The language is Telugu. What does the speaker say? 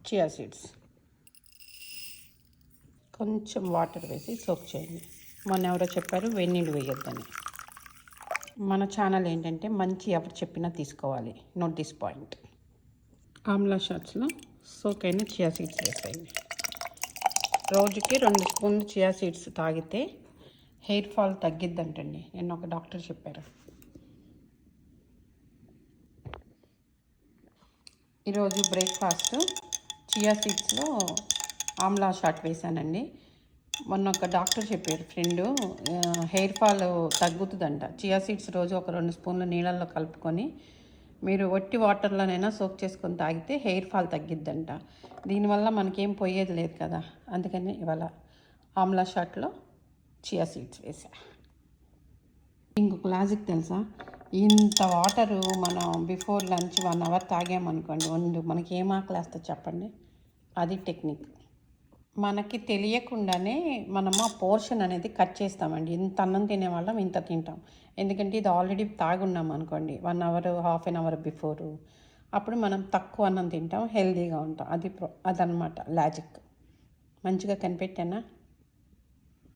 చియా సీడ్స్ కొంచెం వాటర్ వేసి సోక్ చేయండి. మొన్న ఎవరో చెప్పారు వేడి నీళ్ళు వేయొద్దని. మన ఛానల్ ఏంటంటే మంచి ఎవరు చెప్పినా తీసుకోవాలి. Note this point. ఆమ్లా షాట్స్లో సోక్ అయిన చియా సీడ్స్ వేసేయండి. రోజుకి 2 స్పూన్లు చియా సీడ్స్ తాగితే హెయిర్ ఫాల్ తగ్గిద్దంటండి. నేను ఒక డాక్టర్ చెప్పారు. ఈరోజు బ్రేక్ఫాస్ట్ చియా సీడ్స్లో ఆమ్లా షాట్ వేసానండి. మొన్న ఒక డాక్టర్ చెప్పారు ఫ్రెండు, హెయిర్ ఫాల్ తగ్గుతుందంట. చియా సీడ్స్ రోజు ఒక 2 స్పూన్లు నీళ్ళల్లో కలుపుకొని మీరు ఒట్టి వాటర్లోనైనా సోక్ చేసుకొని తాగితే హెయిర్ ఫాల్ తగ్గిద్దంట. దీనివల్ల మనకేం పోయేది లేదు కదా, అందుకని ఇవాళ ఆమ్లా షాట్లో చియా సీడ్స్ వేసా. ఇంకొక లాజిక్ తెలుసా, ఇంత వాటరు మనం బిఫోర్ లంచ్ 1 అవర్ తాగామనుకోండి, మనకి ఏం ఆకలి వేస్తుంది చెప్పండి. అది టెక్నిక్. మనకి తెలియకుండానే మనము ఆ పోర్షన్ అనేది కట్ చేస్తామండి. ఇంత అన్నం తినేవాళ్ళం ఇంత తింటాం. ఎందుకంటే ఇది ఆల్రెడీ తాగున్నాం అనుకోండి 1 hour half an hour before, అప్పుడు మనం తక్కువ అన్నం తింటాం, హెల్తీగా ఉంటాం. అదనమాట లాజిక్. మంచిగా కనిపెట్టానా?